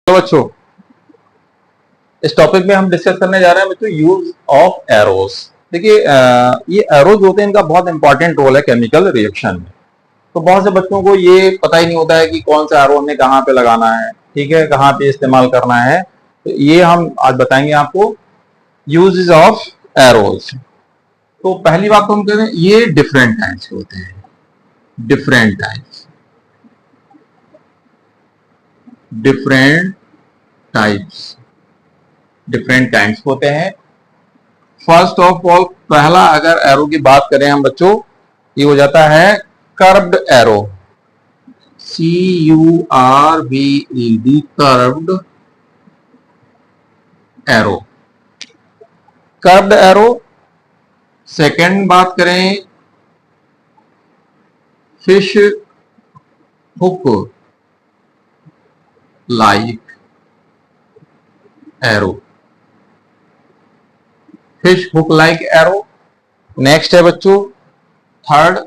तो बच्चों इस टॉपिक में हम डिस्कस करने जा रहे हैं बच्चों यूज ऑफ एरोस। देखिए ये एरोज होते हैं, इनका बहुत इंपॉर्टेंट रोल है केमिकल रिएक्शन में। तो बहुत से बच्चों को ये पता ही नहीं होता है कि कौन सा एरो हमें कहाँ पे लगाना है, ठीक है, कहाँ पे इस्तेमाल करना है। तो ये हम आज बताएंगे आपको यूजेस ऑफ एरोज। तो पहली बात तो हम कहते हैं ये डिफरेंट टाइप्स होते हैं। Different types different types different types होते हैं। फर्स्ट ऑफ ऑल पहला अगर एरो की बात करें हम बच्चों, ये हो जाता है curved arrow. CURVED curved arrow. Curved arrow. Second बात करें fish hook like arrow. Fish hook like arrow. Next है बच्चों third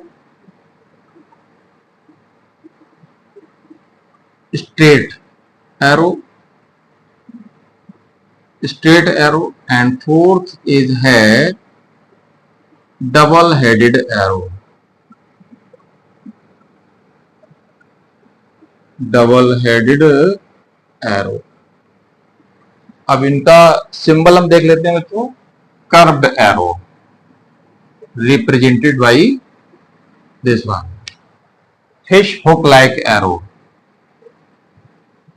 straight arrow. Straight arrow. And fourth is है double headed arrow. Double headed arrow. अब इनका symbol हम देख लेते हैं बच्चों। Curved arrow represented by this one, fish hook like arrow.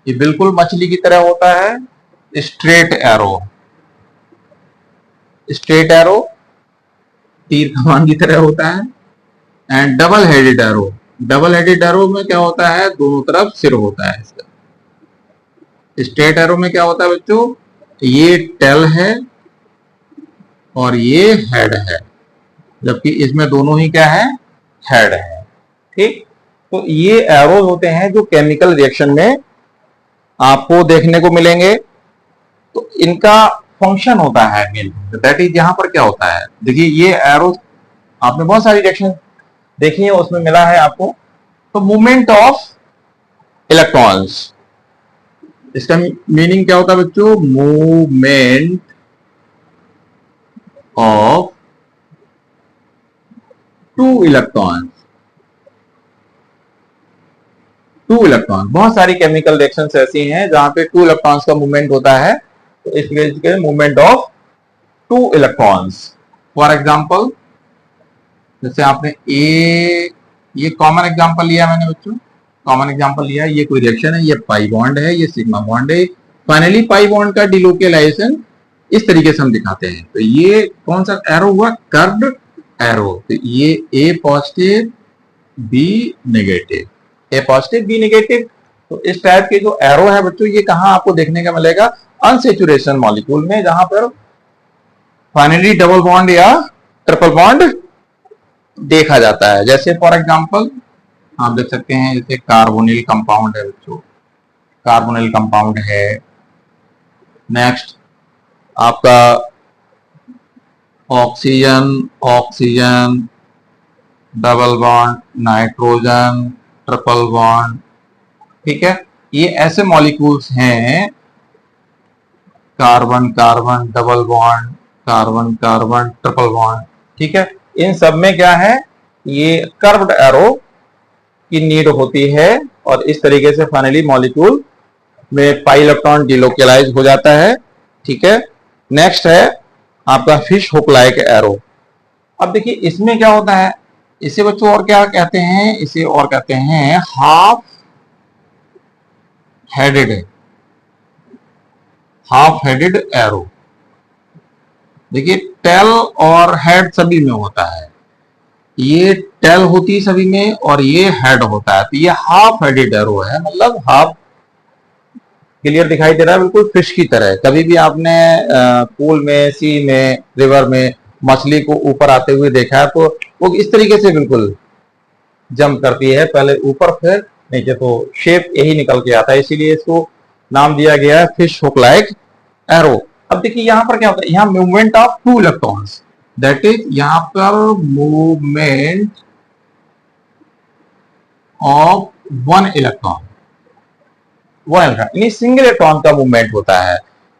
ये बिल्कुल मछली की तरह होता है। Straight arrow. स्ट्रेट एरो तीर कमान की तरह होता है। And double headed arrow. Double headed arrow में क्या होता है, दोनों तरफ सिर होता है इसका। स्ट्रेट एरो में क्या होता है बच्चों, ये टेल है और ये हेड है, जबकि इसमें दोनों ही क्या है, हेड है। ठीक, तो ये एरोज होते हैं जो केमिकल रिएक्शन में आपको देखने को मिलेंगे। तो इनका फंक्शन होता है मेन, दैट इज यहां पर क्या होता है, देखिए ये एरोज आपने बहुत सारी रिएक्शन देखी है, उसमें मिला है आपको। तो मूवमेंट ऑफ इलेक्ट्रॉन्स, इसका मीनिंग क्या होता है बच्चों, movement of two electrons. Two electron, बहुत सारी केमिकल रिएक्शंस ऐसी हैं जहां पे टू इलेक्ट्रॉन्स का मूवमेंट होता है। तो इस केस के movement of two electrons. For example जैसे आपने ये कॉमन एग्जांपल लिया मैंने बच्चों, कॉमन एग्जांपल लिया, ये कोई रिएक्शन है, ये पाई बॉन्ड है, ये सिग्मा बॉन्ड है। फाइनली पाई बॉन्ड का डिलोकेलाइजेशन इस तरीके से हम दिखाते हैं। तो ये कौन सा एरो हुआ, कर्व्ड एरो। तो ये ए पॉजिटिव बी नेगेटिव, ए पॉजिटिव बी नेगेटिव। तो इस टाइप के जो एरो है बच्चों, ये कहां आपको देखने का मिलेगा, अनसेचुरेशन मॉलिक्यूल में, जहां पर फाइनली डबल बॉन्ड या ट्रिपल बॉन्ड देखा जाता है। जैसे फॉर एग्जांपल आप देख सकते हैं, जैसे कार्बोनिल कंपाउंड है बच्चों, कार्बोनिल कंपाउंड है। नेक्स्ट आपका oxygen, oxygen, double bond, nitrogen, triple bond. ठीक है, ये ऐसे मॉलिक्यूल्स हैं, carbon carbon double bond, carbon carbon triple bond. ठीक है, इन सब में क्या है, ये कर्व्ड एरो की नीड होती है, और इस तरीके से फाइनली मॉलिक्यूल में पाई इलेक्ट्रॉन डिलोकेलाइज हो जाता है। ठीक है, नेक्स्ट है आपका फिश हुक लाइक एरो। अब देखिए इसमें क्या होता है, इसे बच्चों और क्या कहते हैं, इसे और कहते हैं half headed, half headed arrow. देखिए टेल और हेड सभी में होता है, ये टेल होती है सभी में और ये हेड होता है। तो ये हाफ हेडेड एरो है, मतलब हाफ। क्लियर दिखाई दे रहा है, बिल्कुल फिश की तरह। कभी भी आपने पूल में, सी में, रिवर में मछली को ऊपर आते हुए देखा है, तो वो इस तरीके से बिल्कुल जंप करती है, पहले ऊपर फिर नीचे। तो शेप यही निकल के आता है, इसीलिए इसको नाम दिया गया है फिश हुक लाइक एरो। अब देखिए यहां पर क्या होता है, यहां movement of two electrons, that is यहां पर movement of one electron. One electron यानी सिंगल इलेक्ट्रॉन का मूवमेंट होता है।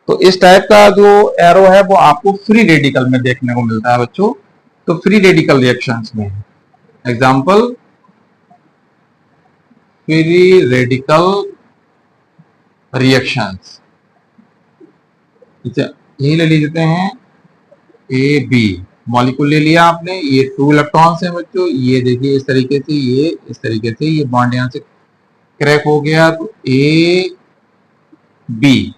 तो इस टाइप का जो एरो है वो आपको फ्री रेडिकल में देखने को मिलता है बच्चों। तो फ्री रेडिकल रिएक्शंस में एग्जांपल, फ्री रेडिकल रिएक्शंस यही ले लेते हैं। ए बी मॉलिक्यूल ले लिया आपने, ये 2 इलेक्ट्रॉन्स हैं बच्चों, ये देखिए इस तरीके से, ये इस तरीके से, ये बॉन्ड यहां से क्रैक हो गया। तो ए बी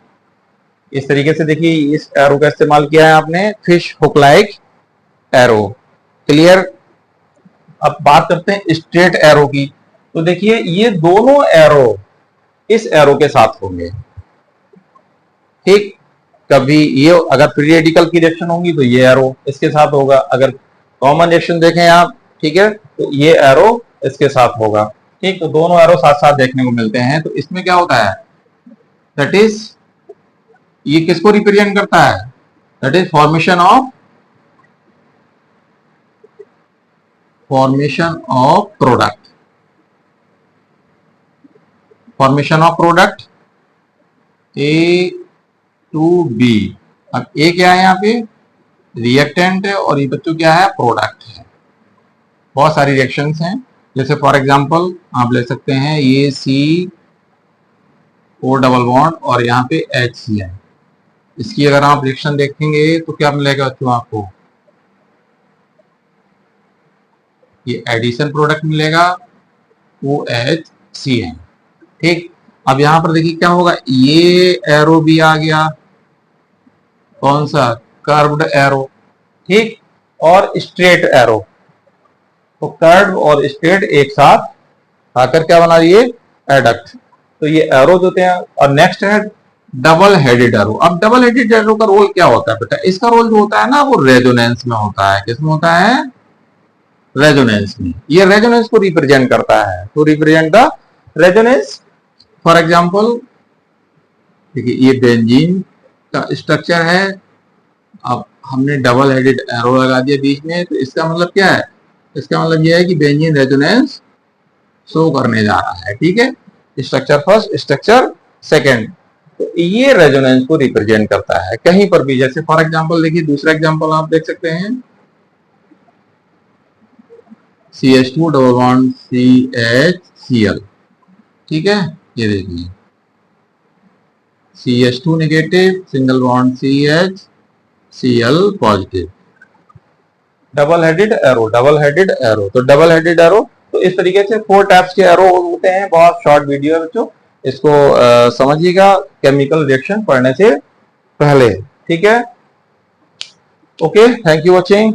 इस तरीके से देखिए इस एरो का इस्तेमाल किया है आपने, fish hook like arrow. Clear. अब बात करते हैं स्ट्रेट एरो की। तो देखिए ये दोनों एरो इस एरो के साथ होंगे, ठीक। कभी ये अगर फ्री रेडिकल की रिएक्शन होगी तो ये एरो इसके साथ होगा, अगर कॉमन रिएक्शन देखें आप, ठीक है, तो ये एरो इसके साथ होगा, ठीक। तो दोनों एरो साथ साथ देखने को मिलते हैं। तो इसमें क्या होता है, दैट इज ये किसको रिप्रेजेंट करता है, that is formation of product, formation of product A to B. अब ए क्या है यहाँ पे, रिएक्टेंट है, और ये बच्चों क्या है, प्रोडक्ट है। बहुत सारी रिएक्शंस हैं, जैसे फॉर एग्जांपल आप ले सकते हैं ये सी ओ डबल बॉन्ड और यहाँ पे एच सी है। इसकी अगर आप रिएक्शन देखेंगे तो क्या मिलेगा बच्चों आपको, ये एडिशन प्रोडक्ट मिलेगा, ओ एच सी है, ठीक। अब यहां पर देखिए क्या होगा, ये एरो भी आ गया, कौन सा, कर्व्ड एरो, ठीक, और स्ट्रेट एरो। तो कर्व और स्ट्रेट एक साथ आकर क्या बना, ये एडक्ट। तो ये एरो होते हैं। और नेक्स्ट है डबल हेडेड एरो। अब डबल हेडेड एरो का रोल क्या होता है बेटा, इसका रोल जो होता है ना वो रेजोनेंस में होता है। किसमें होता है, रेजोनेंस में। ये रेजोनेंस को रिप्रेजेंट करता है, तो represent the resonance. For example देखिए ये बेंजीन का स्ट्रक्चर है, अब हमने डबल हेडेड एरो लगा दिया बीच में, तो इसका मतलब क्या है, इसका मतलब यह है कि बेंजीन रेजोनेंस शो करने जा रहा है, ठीक है। स्ट्रक्चर फर्स्ट, स्ट्रक्चर सेकंड, तो ये रेजोनेंस को रिप्रेजेंट करता है कहीं पर भी। जैसे फॉर एग्जांपल देखिए दूसरा एग्जांपल आप देख सकते हैं, CH2 डबल बॉन्ड CHCl, ठीक है, ये देखिए CH2 negative, single bond CHCl positive, double headed arrow, double headed arrow. तो डबल हेडेड एरो, तो इस तरीके से 4 टाइप्स के एरो होते हैं। बहुत शॉर्ट वीडियो है बच्चों, इसको समझिएगा केमिकल रिएक्शन पढ़ने से पहले, ठीक है। Okay, thank you watching.